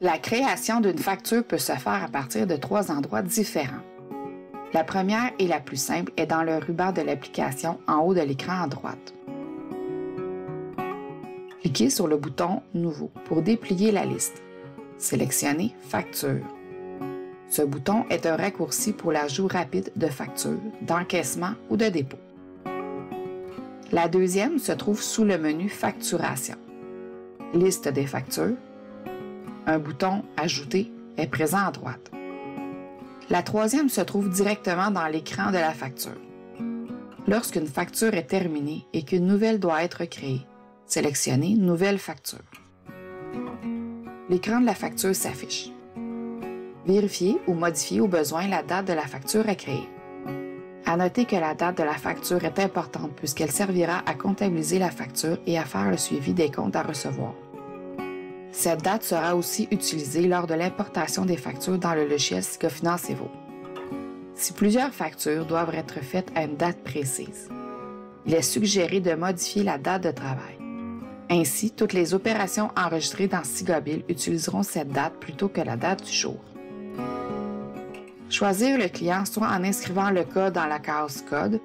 La création d'une facture peut se faire à partir de 3 endroits différents. La première et la plus simple est dans le ruban de l'application en haut de l'écran à droite. Cliquez sur le bouton « Nouveau » pour déplier la liste. Sélectionnez « Facture ». Ce bouton est un raccourci pour l'ajout rapide de factures, d'encaissement ou de dépôt. La deuxième se trouve sous le menu « Facturation ». Liste des factures. Un bouton « Ajouter » est présent à droite. La troisième se trouve directement dans l'écran de la facture. Lorsqu'une facture est terminée et qu'une nouvelle doit être créée, sélectionnez « Nouvelle facture ». L'écran de la facture s'affiche. Vérifiez ou modifiez au besoin la date de la facture à créer. À noter que la date de la facture est importante puisqu'elle servira à comptabiliser la facture et à faire le suivi des comptes à recevoir. Cette date sera aussi utilisée lors de l'importation des factures dans le logiciel Sigafinance Evo. Si plusieurs factures doivent être faites à une date précise, il est suggéré de modifier la date de travail. Ainsi, toutes les opérations enregistrées dans Sigabil utiliseront cette date plutôt que la date du jour. Choisir le client soit en inscrivant le code dans la case « Code »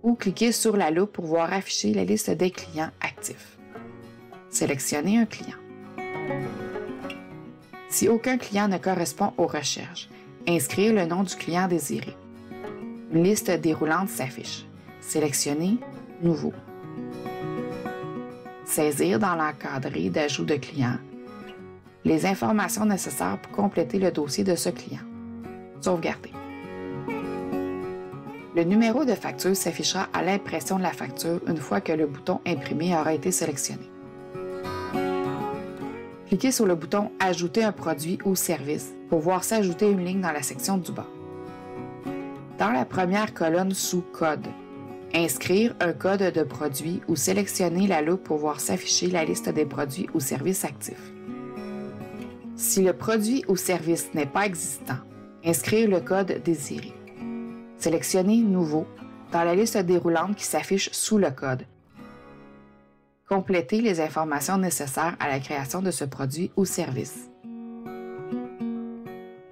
ou cliquer sur la loupe pour voir afficher la liste des clients actifs. Sélectionnez un client. Si aucun client ne correspond aux recherches, inscrire le nom du client désiré. Une liste déroulante s'affiche. Sélectionnez « Nouveau ». Saisir dans l'encadré d'ajout de client les informations nécessaires pour compléter le dossier de ce client. Sauvegarder. Le numéro de facture s'affichera à l'impression de la facture une fois que le bouton « Imprimer » aura été sélectionné. Cliquez sur le bouton « Ajouter un produit ou service » pour voir s'ajouter une ligne dans la section du bas. Dans la première colonne sous « Code », inscrire un code de produit ou sélectionner la loupe pour voir s'afficher la liste des produits ou services actifs. Si le produit ou service n'est pas existant, inscrire le code désiré. Sélectionnez « Nouveau » dans la liste déroulante qui s'affiche sous le code. Complétez les informations nécessaires à la création de ce produit ou service.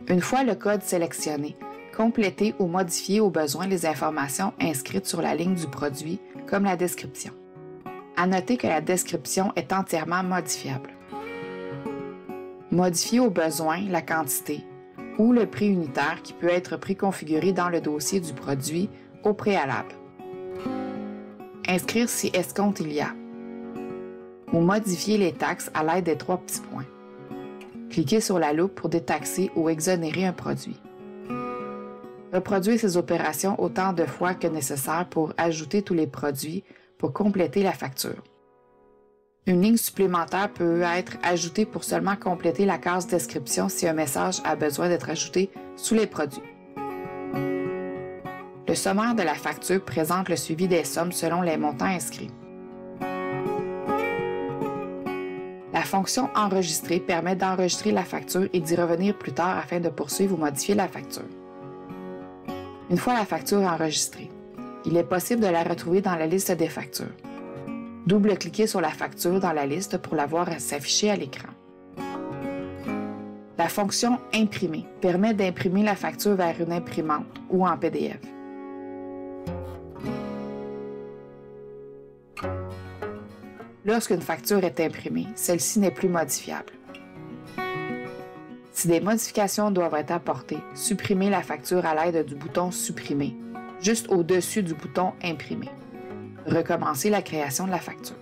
Une fois le code sélectionné, complétez ou modifiez au besoin les informations inscrites sur la ligne du produit, comme la description. À noter que la description est entièrement modifiable. Modifiez au besoin la quantité ou le prix unitaire qui peut être préconfiguré dans le dossier du produit au préalable. Inscrire si escompte il y a. Ou modifier les taxes à l'aide des 3 petits points. Cliquez sur la loupe pour détaxer ou exonérer un produit. Reproduire ces opérations autant de fois que nécessaire pour ajouter tous les produits pour compléter la facture. Une ligne supplémentaire peut être ajoutée pour seulement compléter la case description si un message a besoin d'être ajouté sous les produits. Le sommaire de la facture présente le suivi des sommes selon les montants inscrits. La fonction « Enregistrer » permet d'enregistrer la facture et d'y revenir plus tard afin de poursuivre ou modifier la facture. Une fois la facture enregistrée, il est possible de la retrouver dans la liste des factures. Double-cliquez sur la facture dans la liste pour la voir s'afficher à l'écran. La fonction « Imprimer » permet d'imprimer la facture vers une imprimante ou en PDF. Lorsqu'une facture est imprimée, celle-ci n'est plus modifiable. Si des modifications doivent être apportées, supprimez la facture à l'aide du bouton « Supprimer », juste au-dessus du bouton « Imprimer ». Recommencez la création de la facture.